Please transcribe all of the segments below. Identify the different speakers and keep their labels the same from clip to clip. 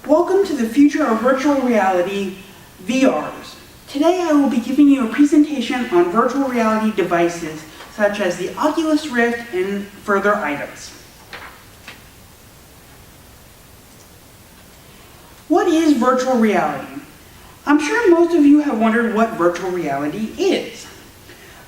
Speaker 1: Welcome to the future of virtual reality, VRs. Today I will be giving you a presentation on virtual reality devices such as the Oculus Rift and further items. What is virtual reality? I'm sure most of you have wondered what virtual reality is.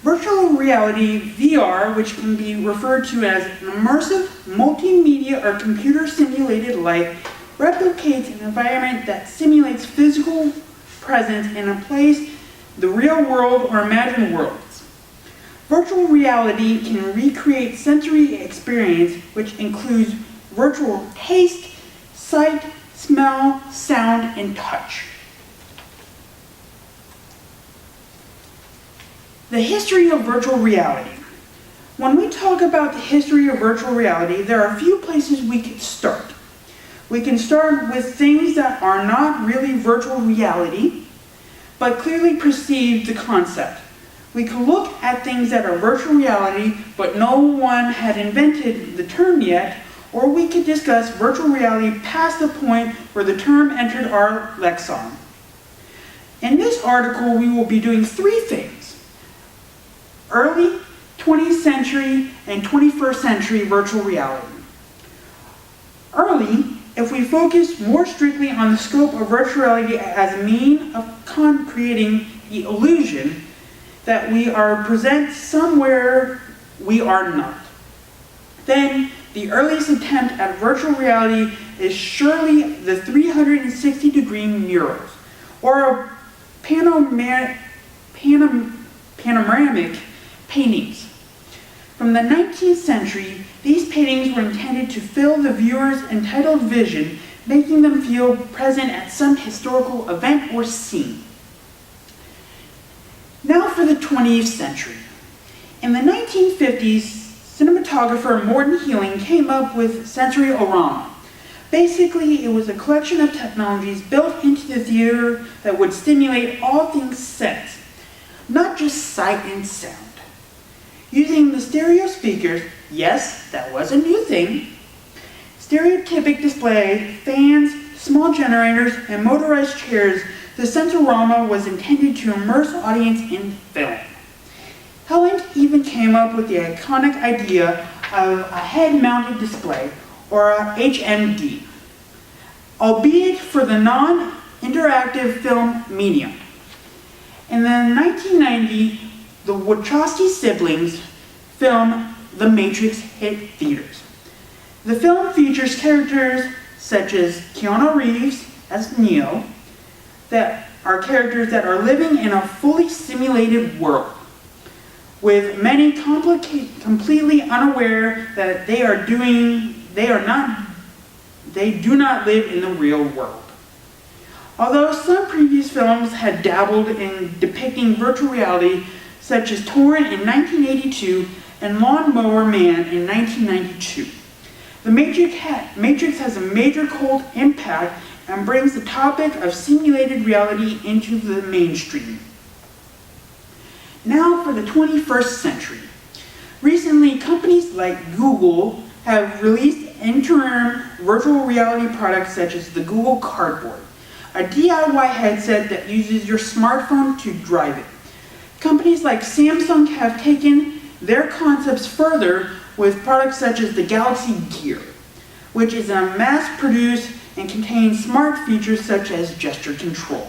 Speaker 1: Virtual reality, VR, which can be referred to as an immersive, multimedia, or computer-simulated life, replicates an environment that simulates physical presence in a place, the real world, or imagined worlds. Virtual reality can recreate sensory experience, which includes virtual taste, sight, smell, sound, and touch. The history of virtual reality. When we talk about the history of virtual reality, there are a few places we could start. We can start with things that are not really virtual reality, but clearly perceive the concept. We can look at things that are virtual reality, but no one had invented the term yet, or we could discuss virtual reality past the point where the term entered our lexicon. In this article, we will be doing three things: early 20th century and 21st century virtual reality. Early, if we focus more strictly on the scope of virtual reality as a means of creating the illusion that we are present somewhere we are not. Then, the earliest attempt at virtual reality is surely the 360-degree murals, or panoramic paintings. From the 19th century, these paintings were intended to fill the viewer's entitled vision, making them feel present at some historical event or scene. Now for the 20th century. In the 1950s, cinematographer Morton Healing came up with Sensoriorama. Basically, it was a collection of technologies built into the theater that would stimulate all things sense, not just sight and sound. Using the stereo speakers, yes, that was a new thing, stereotypic display, fans, small generators, and motorized chairs, the Sensorama was intended to immerse audience in film. Helen even came up with the iconic idea of a head-mounted display, or a HMD, albeit for the non-interactive film medium. In the 1990, the Wachowski siblings' film The Matrix hit theaters. The film features characters such as Keanu Reeves as Neo, that are characters that are living in a fully simulated world, with many completely unaware that they do not live in the real world. Although some previous films had dabbled in depicting virtual reality, such as Torrent in 1982 and Lawn Mower Man in 1992. The Matrix has a major cult impact and brings the topic of simulated reality into the mainstream. Now for the 21st century. Recently, companies like Google have released interim virtual reality products such as the Google Cardboard, a DIY headset that uses your smartphone to drive it. Companies like Samsung have taken their concepts further with products such as the Galaxy Gear, which is a mass-produced and contains smart features such as gesture control.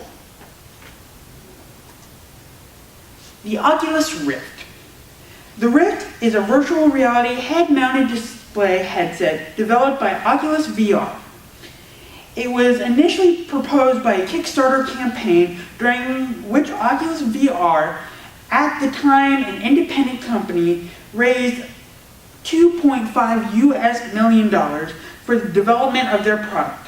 Speaker 1: The Oculus Rift. The Rift is a virtual reality head-mounted display headset developed by Oculus VR. It was initially proposed by a Kickstarter campaign during which Oculus VR, at the time an independent company, raised $2.5 million for the development of their product.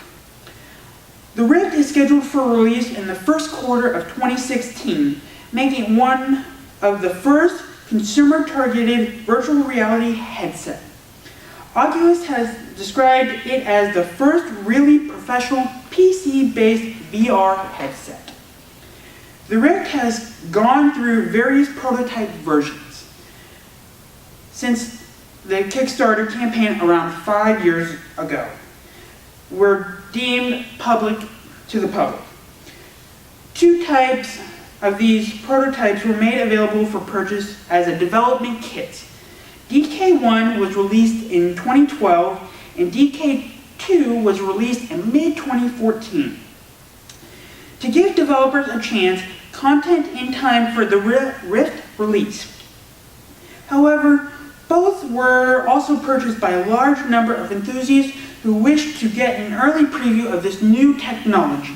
Speaker 1: The Rift is scheduled for release in the first quarter of 2016, making it one of the first consumer-targeted virtual reality headset. Oculus has described it as the first really professional PC-based VR headset. The Rift has gone through various prototype versions since the Kickstarter campaign around 5 years ago. were deemed public to the public. Two types of these prototypes were made available for purchase as a development kit. DK1 was released in 2012 and DK2 was released in mid-2014. To give developers a chance, content in time for the Rift release. However, both were also purchased by a large number of enthusiasts who wished to get an early preview of this new technology.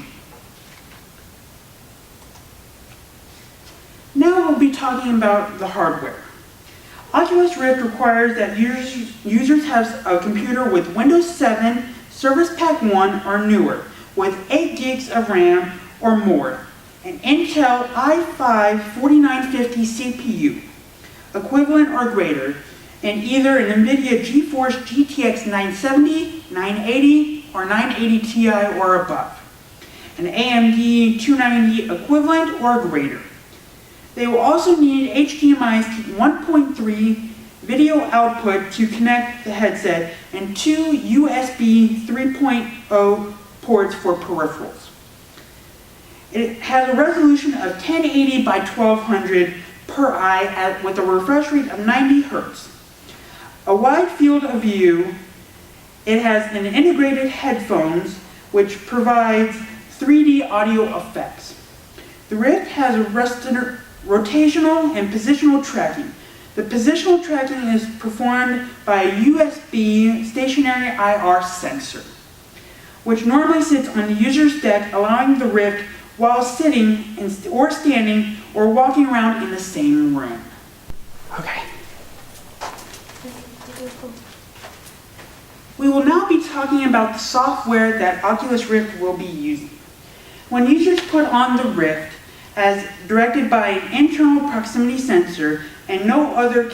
Speaker 1: Now we'll be talking about the hardware. Oculus Rift requires that users have a computer with Windows 7, Service Pack 1 or newer, with 8 gigs of RAM or more, an Intel i5-4950 CPU, equivalent or greater, and either an NVIDIA GeForce GTX 970, 980, or 980 Ti or above, an AMD 290 equivalent or greater. They will also need HDMI 1.3 video output to connect the headset and 2 USB 3.0 ports for peripherals. It has a resolution of 1080 by 1200 per eye with a refresh rate of 90 Hz. A wide field of view. It has an integrated headphones which provides 3D audio effects. The Rift has a rotational and positional tracking. The positional tracking is performed by a USB stationary IR sensor, which normally sits on the user's deck, allowing the Rift while sitting or standing or walking around in the same room. Okay. We will now be talking about the software that Oculus Rift will be using. When users put on the Rift, as directed by an internal proximity sensor and no other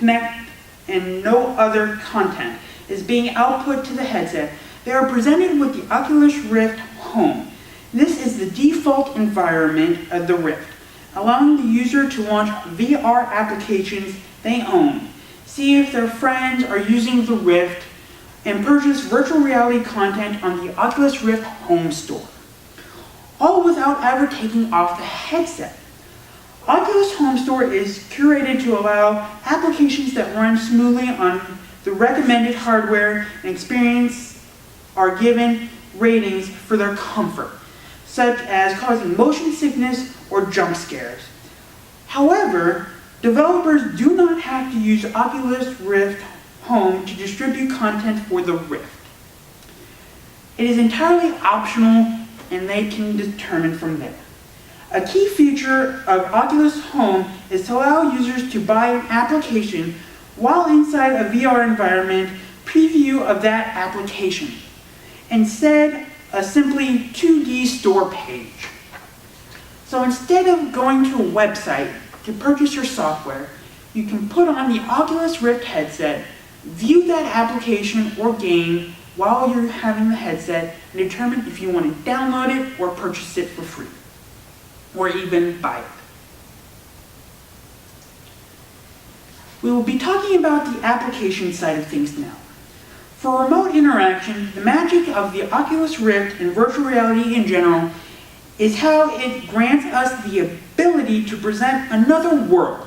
Speaker 1: no other content is being output to the headset, they are presented with the Oculus Rift Home. This is the default environment of the Rift, allowing the user to launch VR applications they own, see if their friends are using the Rift, and purchase virtual reality content on the Oculus Rift Home Store, all without ever taking off the headset. Oculus Home Store is curated to allow applications that run smoothly on the recommended hardware and experience are given ratings for their comfort, such as causing motion sickness or jump scares. However, developers do not have to use Oculus Rift Home to distribute content for the Rift. It is entirely optional and they can determine from there. A key feature of Oculus Home is to allow users to buy an application while inside a VR environment preview of that application, instead a simply 2D store page. So instead of going to a website to purchase your software, you can put on the Oculus Rift headset, view that application or game while you're having the headset, and determine if you want to download it or purchase it for free, or even buy it. We will be talking about the application side of things now. For remote interaction, the magic of the Oculus Rift and virtual reality in general is how it grants us the ability to present another world.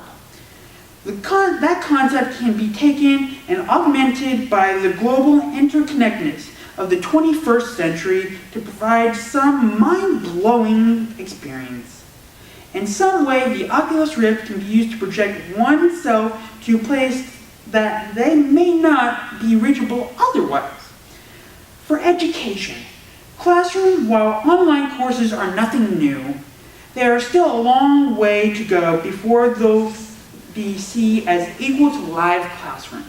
Speaker 1: That concept can be taken and augmented by the global interconnectedness of the 21st century to provide some mind-blowing experience. In some way, the Oculus Rift can be used to project oneself to a place that they may not be reachable otherwise. For education, classroom, while online courses are nothing new, there is still a long way to go before they'll be seen as equal to live classroom.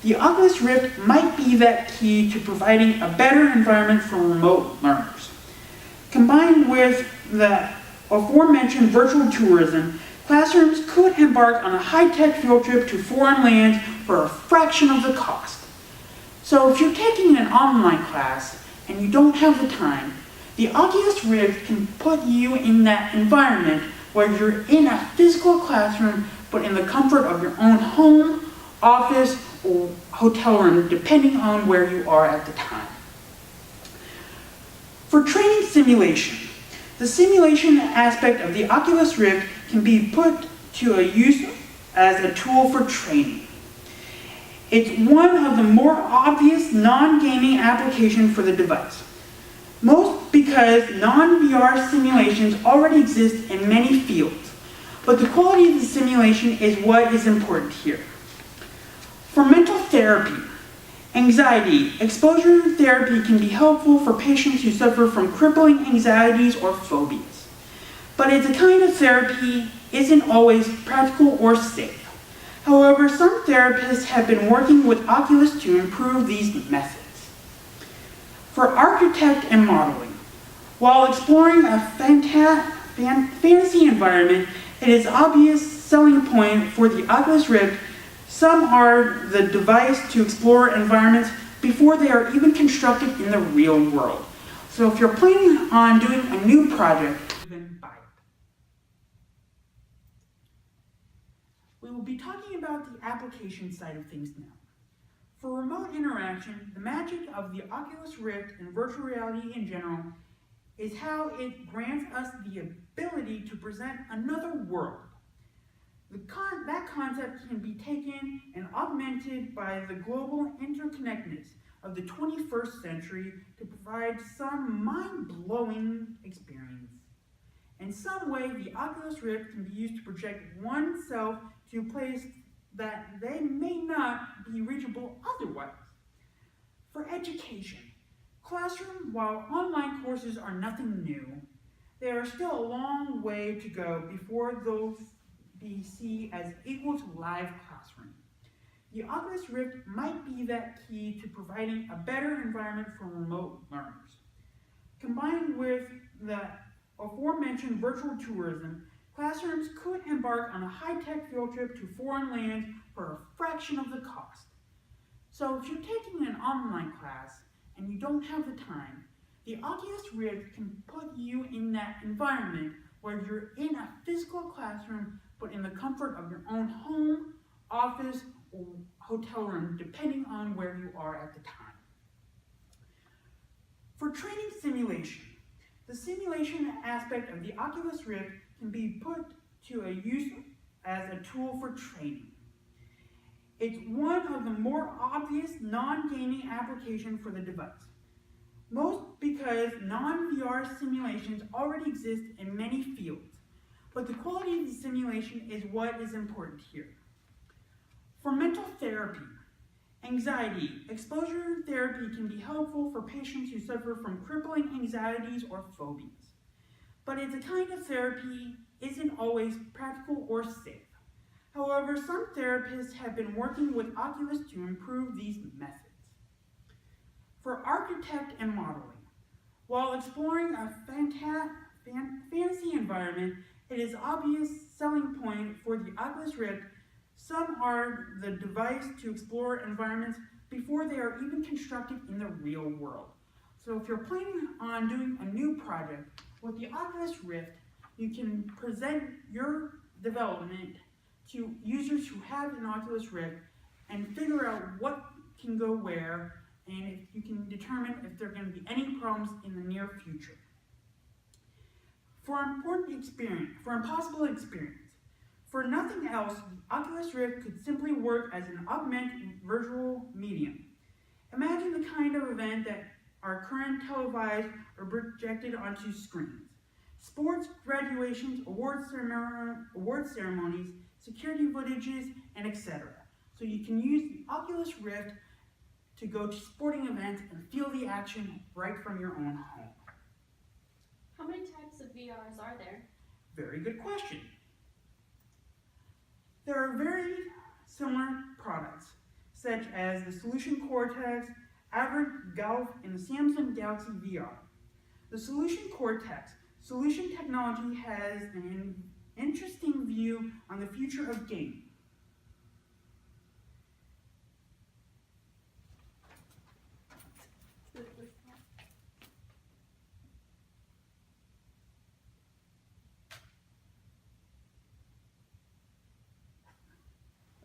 Speaker 1: The Oculus Rift might be that key to providing a better environment for remote learners. Combined with the aforementioned virtual tourism, classrooms could embark on a high-tech field trip to foreign lands for a fraction of the cost. So if you're taking an online class and you don't have the time, the Oculus Rift can put you in that environment where you're in a physical classroom but in the comfort of your own home, office, or hotel room, depending on where you are at the time. For training simulation, the simulation aspect of the Oculus Rift can be put to a use as a tool for training. It's one of the more obvious non-gaming applications for the device. Most because non-VR simulations already exist in many fields, but the quality of the simulation is what is important here. For mental therapy, anxiety, exposure therapy can be helpful for patients who suffer from crippling anxieties or phobias. But it's a kind of therapy isn't always practical or safe. However, some therapists have been working with Oculus to improve these methods. For architect and modeling, while exploring a fantasy environment, it is obvious selling point for the Oculus Rift. Some are the device to explore environments before they are even constructed in the real world. So if you're planning on doing a new project, then buy it. We will be talking about the application side of things now. For remote interaction, the magic of the Oculus Rift and virtual reality in general is how it grants us the ability to present another world. That concept can be taken and augmented by the global interconnectedness of the 21st century to provide some mind-blowing experience. In some way, the Oculus Rift can be used to project oneself to a place that they may not be reachable otherwise. For education, classroom, while online courses are nothing new, there is still a long way to go before those be seen as equal to live classroom. The Oculus Rift might be that key to providing a better environment for remote learners. Combined with the aforementioned virtual tourism, classrooms could embark on a high-tech field trip to foreign lands for a fraction of the cost. So if you're taking an online class and you don't have the time, the Oculus Rift can put you in that environment where you're in a physical classroom but in the comfort of your own home, office, or hotel room, depending on where you are at the time. For training simulation, the simulation aspect of the Oculus Rift can be put to a use as a tool for training. It's one of the more obvious non-gaming applications for the device. Most because non-VR simulations already exist in many fields, but the quality of the simulation is what is important here. For mental therapy, anxiety, exposure therapy can be helpful for patients who suffer from crippling anxieties or phobias. But it's a kind of therapy isn't always practical or safe. However, some therapists have been working with Oculus to improve these methods. For architect and modeling, while exploring a fantasy environment, it is obvious selling point for the Oculus Rift. Some are the device to explore environments before they are even constructed in the real world. So if you're planning on doing a new project with the Oculus Rift, you can present your development to users who have an Oculus Rift and figure out what can go where, and if you can determine if there are going to be any problems in the near future. For impossible experience, for nothing else, the Oculus Rift could simply work as an augmented virtual medium. Imagine the kind of event that are currently televised or projected onto screens. Sports, graduations, award ceremonies, security footages, and etc. So you can use the Oculus Rift to go to sporting events and feel the action right from your own home.
Speaker 2: How many types of VRs are there?
Speaker 1: Very good question. There are very similar products, such as the Solution Cortex, Avid Golf, and the Samsung Galaxy VR. The Solution Cortex solution technology has an interesting view on the future of gaming.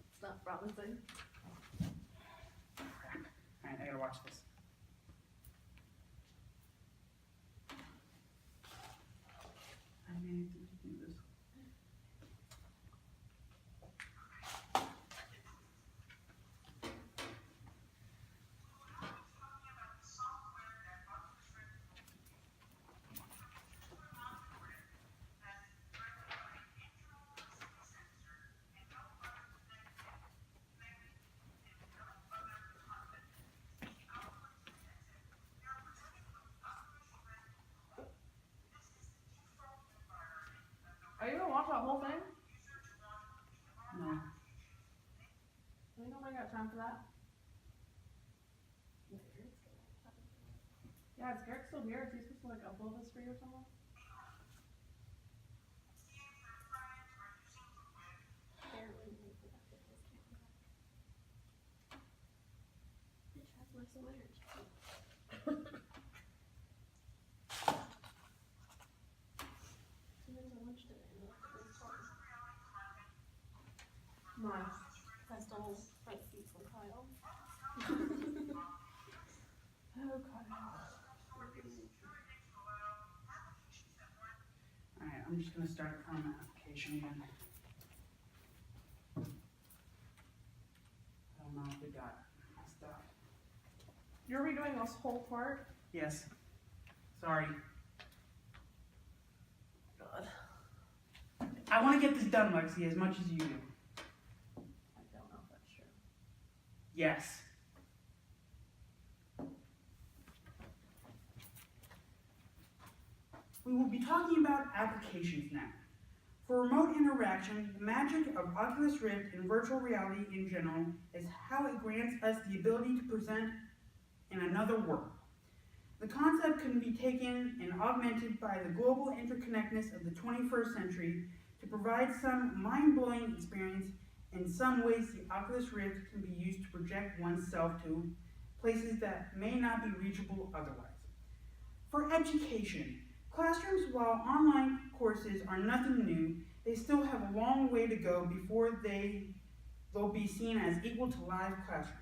Speaker 2: It's not promising.
Speaker 1: Crap. I gotta watch this.
Speaker 3: got time for that? Yeah, is Garrett still here? Is he supposed to like upload this for you or something?
Speaker 2: Barely made productive his camera. Bitch has my sweater too. And there's a lunch today in the car.
Speaker 3: Nice.
Speaker 2: I stole front seat from Kyle.
Speaker 3: Okay.
Speaker 1: Alright, I'm just gonna start a comment application again. I don't know if we got stuff.
Speaker 3: You're redoing this whole part?
Speaker 1: Yes. Sorry.
Speaker 3: God.
Speaker 1: I want to get this done, Lexi, as much as you do.
Speaker 3: I don't know if that's true.
Speaker 1: Yes. We will be talking about applications now. For remote interaction, the magic of Oculus Rift and virtual reality in general is how it grants us the ability to present in another world. The concept can be taken and augmented by the global interconnectedness of the 21st century to provide some mind-blowing experience. In some ways, the Oculus Rift can be used to project oneself to places that may not be reachable otherwise. For education, classrooms, while online courses are nothing new, they still have a long way to go before they'll be seen as equal to live classrooms.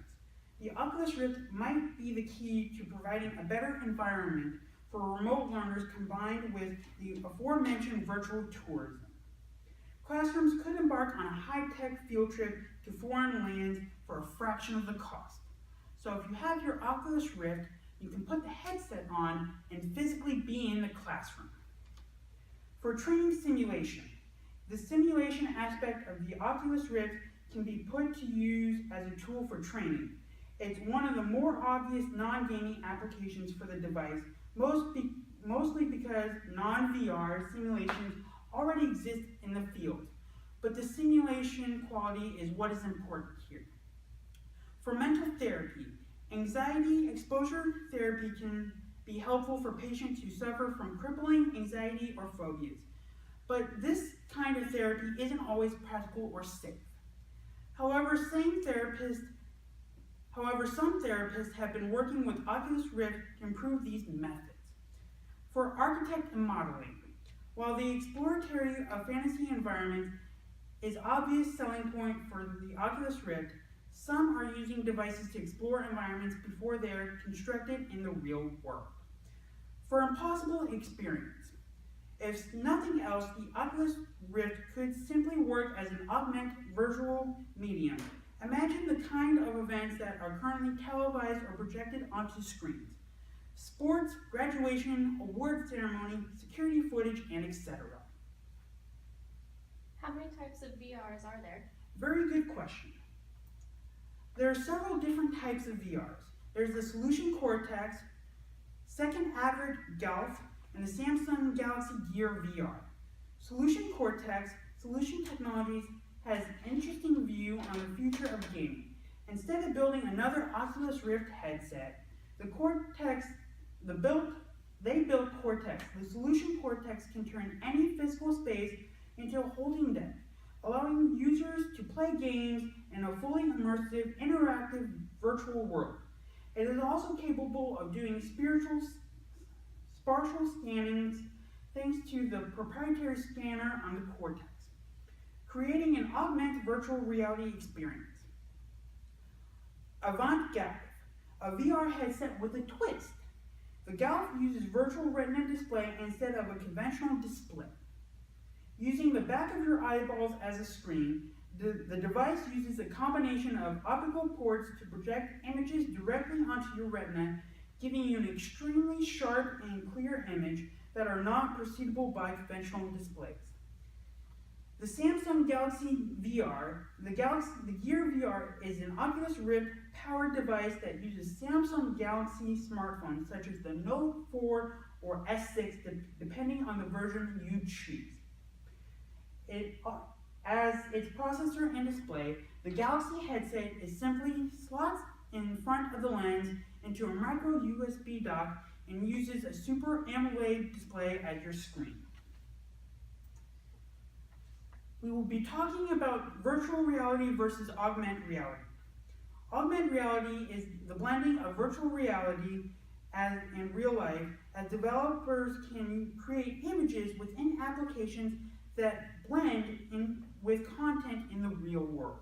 Speaker 1: The Oculus Rift might be the key to providing a better environment for remote learners combined with the aforementioned virtual tourism. Classrooms could embark on a high-tech field trip to foreign lands for a fraction of the cost. So if you have your Oculus Rift, you can put the headset on and physically be in the classroom. For training simulation, the simulation aspect of the Oculus Rift can be put to use as a tool for training. It's one of the more obvious non-gaming applications for the device, mostly because non-VR simulations already exist in the field, but the simulation quality is what is important here. For mental therapy, anxiety exposure therapy can be helpful for patients who suffer from crippling anxiety or phobias, but this kind of therapy isn't always practical or safe. However, some therapists have been working with Oculus Rift to improve these methods. For architect and modeling, while the exploratory of fantasy environments is an obvious selling point for the Oculus Rift, some are using devices to explore environments before they are constructed in the real world. For impossible experience, if nothing else, the Oculus Rift could simply work as an augmented virtual medium. Imagine the kind of events that are currently televised or projected onto screens. Sports, graduation, award ceremony, security footage, and etc.
Speaker 2: How many types of VRs are there?
Speaker 1: Very good question. There are several different types of VRs. There's the Solution Cortex, Second Advent Golf, and the Samsung Galaxy Gear VR. Solution Cortex, Solution Technologies, has an interesting view on the future of gaming. Instead of building another Oculus Rift headset, they built Cortex. The Solution Cortex can turn any physical space into a holding deck, allowing users to play games in a fully immersive, interactive virtual world. It is also capable of doing spatial scannings thanks to the proprietary scanner on the Cortex, creating an augmented virtual reality experience. Avant Golf, a VR headset with a twist. The Golf uses virtual retina display instead of a conventional display. Using the back of your eyeballs as a screen, the device uses a combination of optical ports to project images directly onto your retina, giving you an extremely sharp and clear image that are not perceivable by conventional displays. The Samsung Galaxy VR, the Gear VR is an Oculus Rift powered device that uses Samsung Galaxy smartphones such as the Note 4 or S6 depending on the version you choose. It As its processor and display, the Galaxy headset is simply slots in front of the lens into a micro USB dock and uses a Super AMOLED display as your screen. We will be talking about virtual reality versus augmented reality. Augmented reality is the blending of virtual reality and real life, as developers can create images within applications that blend in with content in the real world.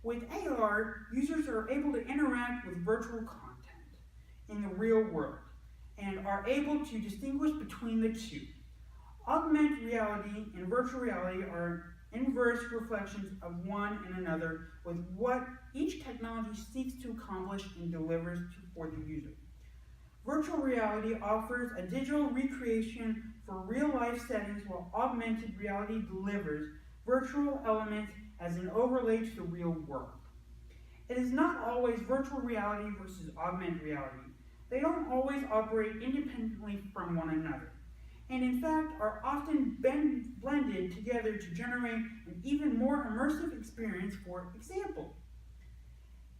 Speaker 1: With AR, users are able to interact with virtual content in the real world and are able to distinguish between the two. Augmented reality and virtual reality are inverse reflections of one and another, with what each technology seeks to accomplish and delivers for the user. Virtual reality offers a digital recreation for real-life settings, while augmented reality delivers virtual elements as an overlay to the real world. It is not always virtual reality versus augmented reality. They don't always operate independently from one another, and in fact are often blended together to generate an even more immersive experience. For example,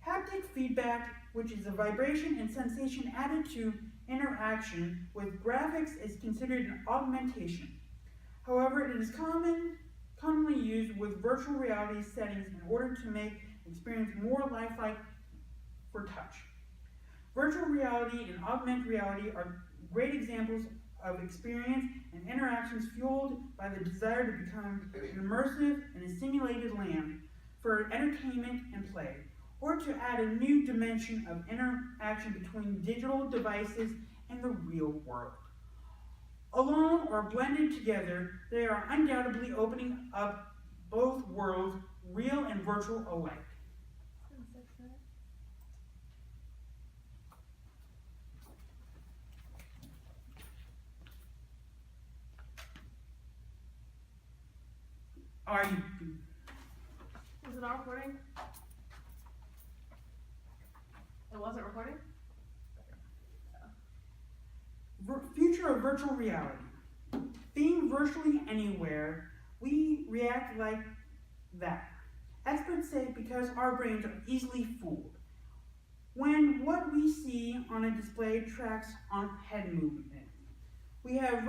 Speaker 1: haptic feedback, which is a vibration and sensation added to interaction with graphics, is considered an augmentation. However, it is commonly used with virtual reality settings in order to make the experience more lifelike for touch. Virtual reality and augmented reality are great examples of experience and interactions fueled by the desire to become immersive in a simulated land for entertainment and play, or to add a new dimension of interaction between digital devices and the real world. Alone or blended together, they are undoubtedly opening up both worlds, real and virtual alike. Are you?
Speaker 3: Is it not recording? It wasn't recording?
Speaker 1: Future of virtual reality. Being virtually anywhere, we react like that. Experts say because our brains are easily fooled when what we see on a display tracks on head movement. We have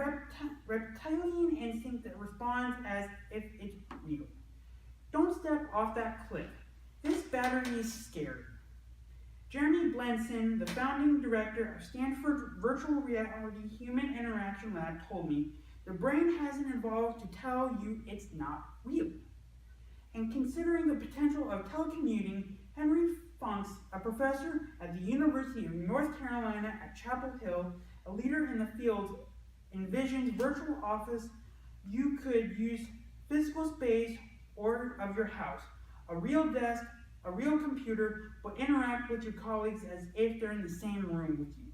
Speaker 1: reptilian instinct that responds as if it's real. Don't step off that cliff. This battery is scary. Jeremy Blenson, the founding director of Stanford Virtual Reality Human Interaction Lab, told me, the brain hasn't evolved to tell you it's not real. And considering the potential of telecommuting, Henry Funks, a professor at the University of North Carolina at Chapel Hill, a leader in the field, envisions virtual office. You could use physical space or of your house, a real desk, a real computer, but interact with your colleagues as if they're in the same room with you.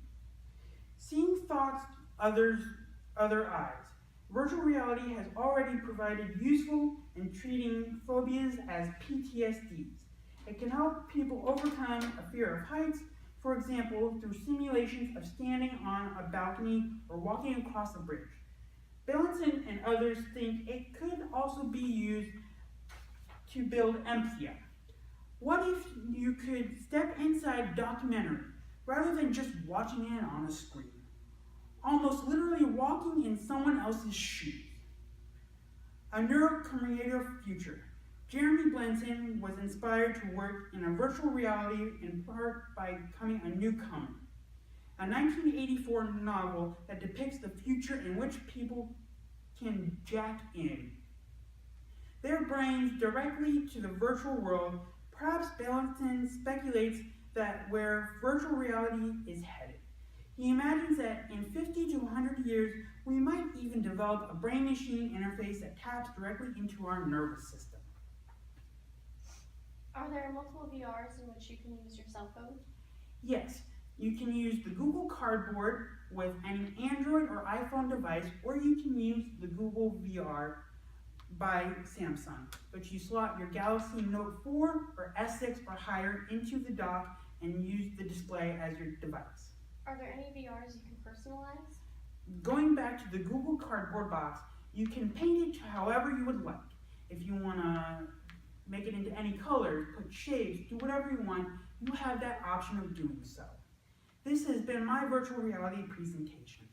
Speaker 1: Seeing thoughts other eyes. Virtual reality has already provided useful in treating phobias as PTSDs. It can help people overcome a fear of heights, for example, through simulations of standing on a balcony or walking across a bridge. Belenson and others think it could also be used to build empathy. What if you could step inside a documentary rather than just watching it on a screen? Almost literally walking in someone else's shoes. A neurocreative future. Jeremy Blenson was inspired to work in a virtual reality in part by becoming a newcomer. A 1984 novel that depicts the future in which people can jack in their brains directly to the virtual world. Perhaps Belenson speculates that where virtual reality is headed. He imagines that in 50 to 100 years, we might even develop a brain-machine interface that taps directly into our nervous system.
Speaker 2: Are there multiple VRs in which you can use your cell phone?
Speaker 1: Yes, you can use the Google Cardboard with an Android or iPhone device, or you can use the Google VR by Samsung, but you slot your Galaxy Note 4 or S6 or higher into the dock and use the display as your device.
Speaker 2: Are there any VRs you can personalize?
Speaker 1: Going back to the Google Cardboard box, you can paint it to however you would like. If you want to make it into any color, put shapes, do whatever you want, you have that option of doing so. This has been my virtual reality presentation.